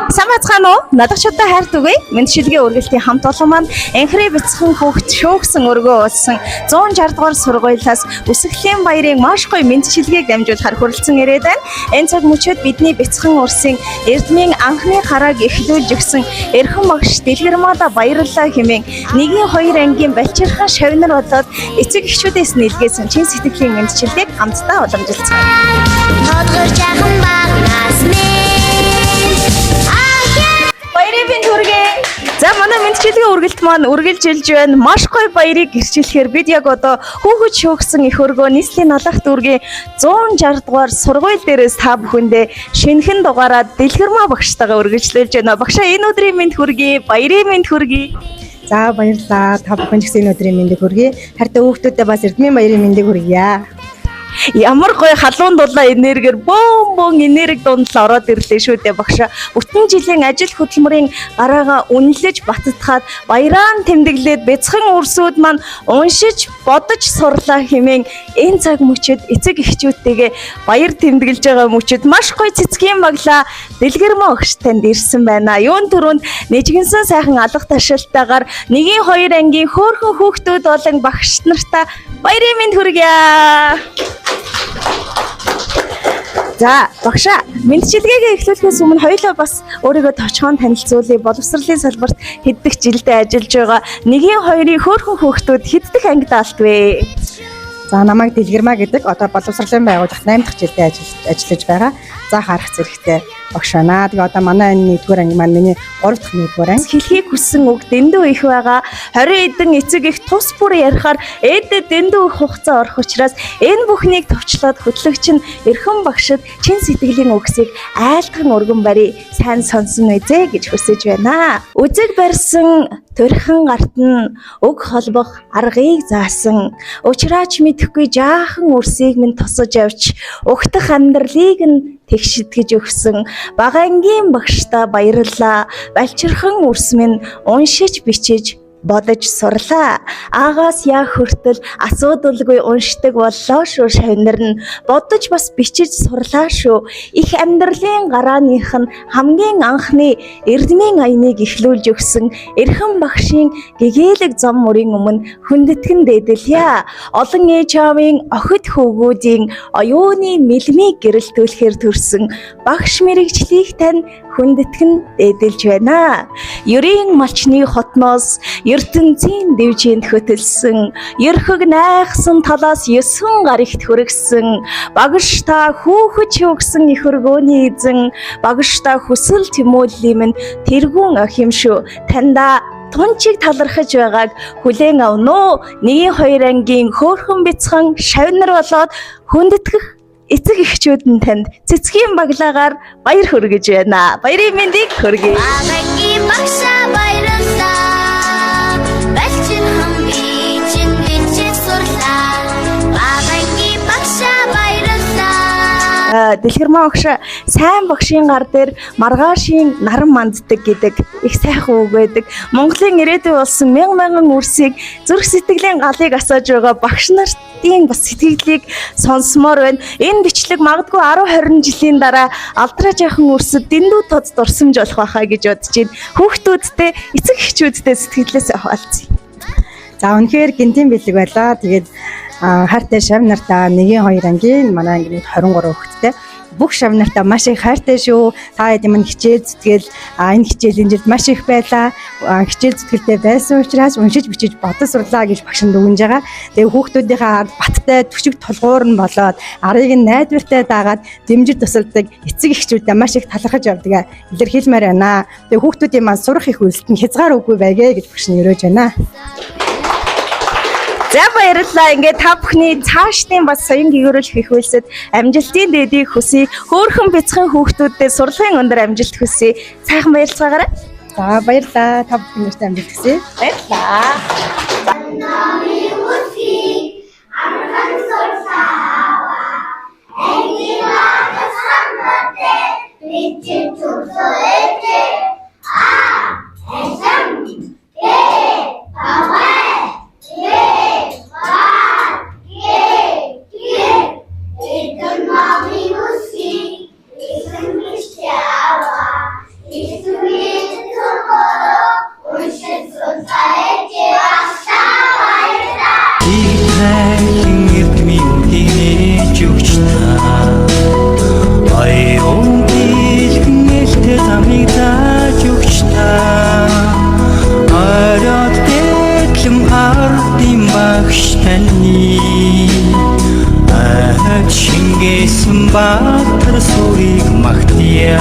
Самбайцгаана уу? Надагчдаа хайр түгэе. Мэндчилгээ үргэлтийн хамт олон маань энхрээ бяцхан хүүхд шөөгсөн өргөө болсон 160 дугаар сургуулиас Үсгэлийн баярын маш гоё мэндчилгээг дамжуулахар хүрэлцэн ирээд байна. Энэ цаг мөчид бидний бяцхан урсын эрдмийн анхны харааг эхлүүлж өгсөн эрхэм багш Дэлгэрмаада баярлалаа хэмээн 1-2 ангийн балчирхан шавнар болоод эцэг эхчүүдээс нийлгээсэн чин сэтгэлийн мэндчилгээг хамтдаа уламжилцгаая. За манай мэндчилгээ үргэлт маань үргэлжилж байна. Маш гоё баярыг гэрчлэхээр бид яг одоо хүүхэд шөөгсөн их өргөө нийслэлийн налах дүүргийн 160 дугаар сургууль дээрээс та бүхэндээ шинэхэн дугаараа Дэлгэрмаа багштайгаа үргэлжлүүлж байна. Багшаа энэ өдрийн мэнд хүргэе. Баярын мэнд хүргэе. За баярлалаа. Та бүхэн ч гэсэн энэ өдрийн мэндийг хүргэе. Харин хүүхдүүдэд бас эрдмийн баярын мэндийг хүргье. Ямар гоё халуун дулаан энергиэр бөөн энерги дундал ороод ирлээ шүү дээ багшаа. Бүтэн жилийн ажил хөдөлмөрийн гараагаа үнэлж баттгаад баяраа тэмдэглээд бяцхан үрсүүд маань уншиж бодож сурлаа хэмээн энэ цаг мөчид эцэг эхчүүдтэйгээ баяр тэмдэглэж байгаа мөчид маш гоё цэцгийн баглаа Дэлгэрмаа багш танд ирсэн байна. Юун түрүүнд нэжгэнсэн сайхан алга ташаалтайгаар 1-2 ангийн хөөрхөн хүүхдүүд болон багш нартаа баярын мэнд хүргье. За багшаа мэндчилгээгээ эхлүүлэхээс өмнө хоёулаа бас өөрийгөө товчхон танилцуулъя. Боловсролын салбарт хэддэг жилдээ ажиллаж байгаа 1-2-ийн хөөрхөн хүүхдүүд хэддэг ангид алт вэ? За намайг Дэлгэрмаа гэдэг одоо боловсролын байгууллагт 8 дахь жилдээ ажиллаж байгаа. За харах зэрэгтэй багш байна. Тэгээ одоо манай энэ 1-р анги маань миний 3 дахь 1-р анги. Хэлхийг хүссэн үг дэндүү их байгаа. 20 эдэн эцэг их тус бүр ярихаар ээдээ дэндүү их хугацаа орох учраас энэ бүхнийг товчлоод хөтлөгч нь эрхэм багшид чин сэтгэлийн үгсийг айлтган өргөн барий сайн сонсон үзье гэж хүсэж байна. Үзэг барьсан төрхөн гарт нь өг холбох аргыг заасан. Учраач мэдэхгүй жаахан үрсийг минь тосож авч угтах амьдралыг нь тэгшидгэж өгсөн багаангийн багштай баярлалаа. Балчирхан үрс минь уншиж бичиж бодож сурлаа. Аагаас яах хүртэл асуудалгүй уншдаг боллоо шүү шавнар нь. Бодож бас бичиж сурлаа шүү. Их амьдралын гарааных нь хамгийн анхны эрдмийн аяныг эхлүүлж өгсөн эрхэм багшийн гэгээлэг зам мөрийн өмнө хүндэтгэн дээдэлье. Олон ээж аавын охид хөвгүүдийн оюуны мэлмийг гэрэлтүүлэхээр төрсөн багш мэрэгчлийг тань хүндэтгэн дээдэлж байна. Ерийн малчны хотноос ертөнцийн дэвжинд хөтөлсөн ерхөг найхсан талаас 9 гарагт хүргэсэн багш та хүүхэд шөөгсөн их өргөөний эзэн багш та хүсэл тэмүүллийн минь тэргүүн охин шүү танда тунчиг талархаж байгааг хүлээн авно. 1-2 ангийн хөөрхөн бяцхан шавнар болоод хүндэтгэх эцэг эхчүүд нь танд цэцгийн баглаагаар баяр хүргэж байна. Баярын мэндийг хүргэе. Багаангийн багшаа баярлалаа. Балчирхан бичиж бичиж сурлаа. Багаангийн багшаа баярлалаа. Дэлгэрмаа багш сайн багшийн гар дээр маргаашийн наран манддаг гэдэг их сайхан үг байдаг. Монголын ирээдүй болсон мянган үрсийг зүрх сэтгэлийн галыг асааж байгаа багш нартын бас сэтгэлийг сонсомоор байна. Энэ бичлэг магадгүй 10-20 жилийн дараа алдраа жаахан үрсэд дэндүү тод дурсамж болох байхаа гэж бодож байна. Хүүхдүүдтэй эцэг эхчүүдтэй сэтгэлээсээ хуваалцъя. За үнэхээр гинтийн бэлэг байлаа. Тэгээд хайртай шавнартаа 1-2 ангийн манай ангид 23 хүүхэдтэй бүх шавнартаа маш их хайртай шүү. Та хэд юм хичээл зүтгэл энэ хичээлийн жилд маш их байлаа. Хичээл зүтгэлтэй байсан учраас уншиж бичиж бодож сурлаа гэж багш нь дүгнэж байгаа. Тэгээ хүүхдүүдийнхээ баттай төшиг тулгуур нь болоод арыг нь найдвартай дагаад дэмжиж тусалдаг эцэг эхчүүдтэй маш их талархаж явдаг илэрхийлмээр байна. Тэгээ хүүхдүүдийн маань сурах их үйлсэд нь хязгаар үгүй байгээ гэж багш нь өрөөж байна. За баярлалаа. Ингээд та бүхний цаашдын бас соён гэгэрүүлэх их үйлсэд амжилтын дээдийг хүсье. Хөөрхөн бяцхан хүүхдүүдэд сурлагын өндөр амжилт хүсье. Сайхан баярлцгаагаарай. За баярлалаа. Та бүхнийхээ амжилт хүсье. It's Баатар сүрийг магтъя